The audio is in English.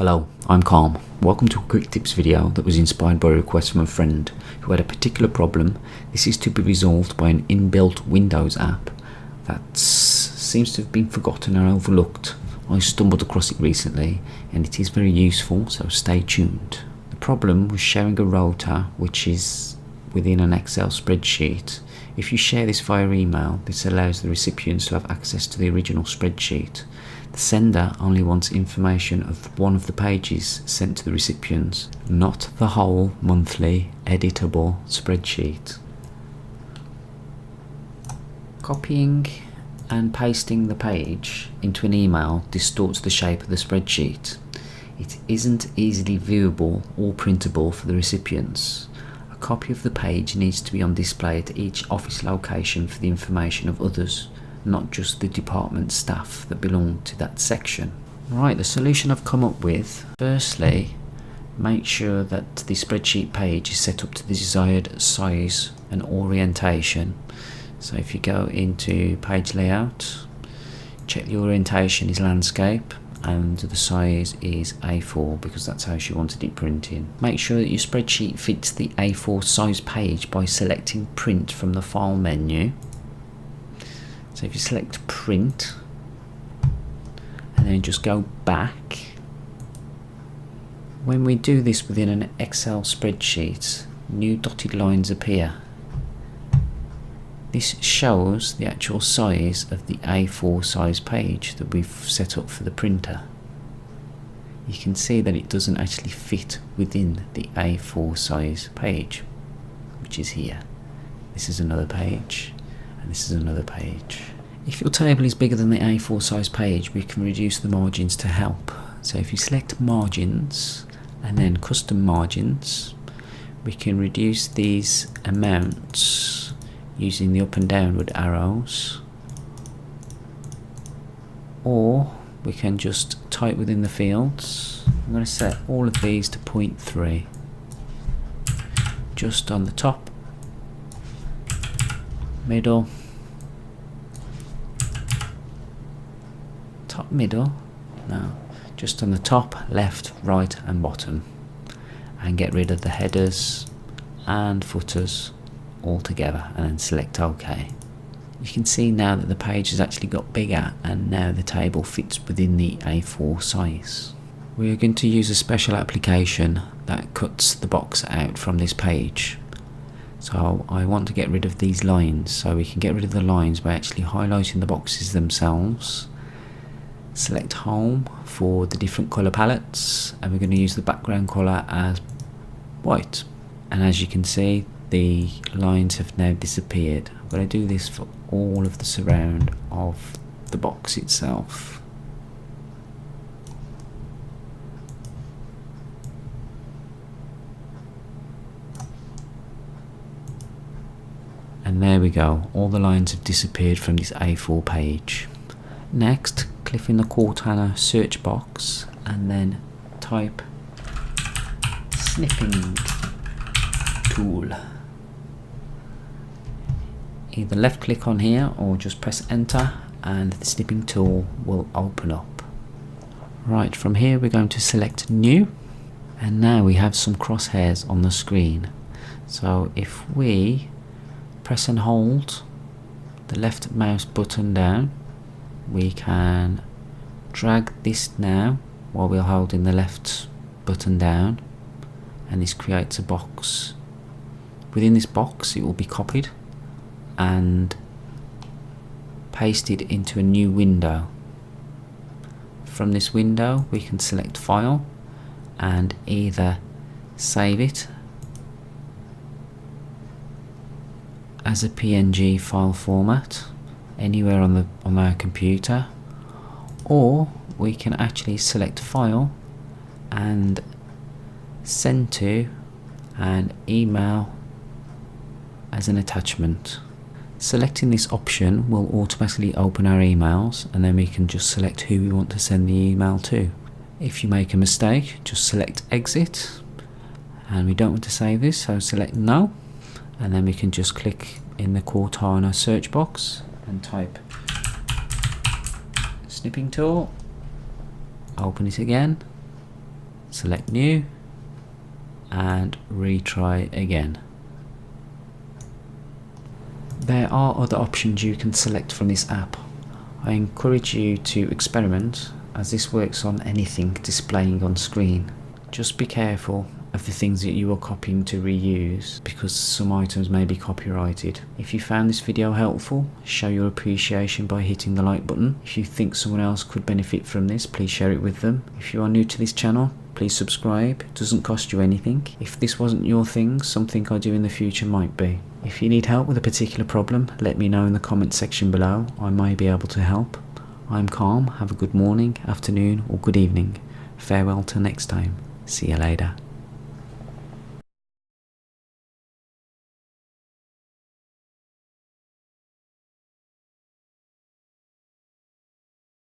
Hello, I'm Calm. Welcome to a quick tips video that was inspired by a request from a friend who had a particular problem. This is to be resolved by an inbuilt Windows app that seems to have been forgotten or overlooked. I stumbled across it recently and it is very useful, so stay tuned. The problem was sharing a rota which is within an Excel spreadsheet. If you share this via email, this allows the recipients to have access to the original spreadsheet. The sender only wants information of one of the pages sent to the recipients, not the whole monthly editable spreadsheet. Copying and pasting the page into an email distorts the shape of the spreadsheet. It isn't easily viewable or printable for the recipients. A copy of the page needs to be on display at each office location for the information of others, not just the department staff that belong to that section. Right, the solution I've come up with: firstly, make sure that the spreadsheet page is set up to the desired size and orientation. So if you go into page layout, check the orientation is landscape and the size is A4 because that's how she wanted it printing. Make sure that your spreadsheet fits the A4 size page by selecting print from the file menu. So if you select print and then just go back, when we do this within an Excel spreadsheet, new dotted lines appear. This shows the actual size of the A4 size page that we've set up for the printer. You can see that it doesn't actually fit within the A4 size page, which is here. This is another page. And this is another page. If your table is bigger than the A4 size page, we can reduce the margins to help. So if you select margins and then custom margins, we can reduce these amounts using the up and downward arrows, or we can just type within the fields. I'm going to set all of these to 0.3, just on the top, middle, top, middle, no, just on the top, left, right and bottom, and get rid of the headers and footers all together and then select OK. You can see now that the page has actually got bigger and now the table fits within the A4 size. We are going to use a special application that cuts the box out from this page. So I want to get rid of these lines, so we can get rid of the lines by actually highlighting the boxes themselves. Select home for the different colour palettes and we're going to use the background colour as white. And as you can see, the lines have now disappeared. I'm going to do this for all of the surround of the box itself. And there we go, all the lines have disappeared from this A4 page. Next, click in the Cortana search box and then type Snipping tool. Either left click on here or just press enter and the snipping tool will open up. Right, from here we're going to select new, and now we have some crosshairs on the screen. So if we press and hold the left mouse button down, we can drag this now while we're holding the left button down, and this creates a box. Within this box it will be copied and pasted into a new window. From this window we can select file and either save it as a PNG file format anywhere on our computer, or we can actually select file and send to and email as an attachment. Selecting this option will automatically open our emails and then we can just select who we want to send the email to. If you make a mistake, just select exit, and we don't want to save this, so select no, and then we can just click in the Cortana search box and type snipping tool, open it again, select new and retry again. There are other options you can select from this app. I encourage you to experiment, as this works on anything displaying on screen. Just be careful of the things that you are copying to reuse, because some items may be copyrighted. If you found this video helpful, show your appreciation by hitting the like button. If you think someone else could benefit from this, please share it with them. If you are new to this channel, please subscribe. It doesn't cost you anything. If this wasn't your thing, something I do in the future might be. If you need help with a particular problem, let me know in the comment section below. I may be able to help. I'm Calm. Have a good morning, afternoon or good evening. Farewell till next time. See you later.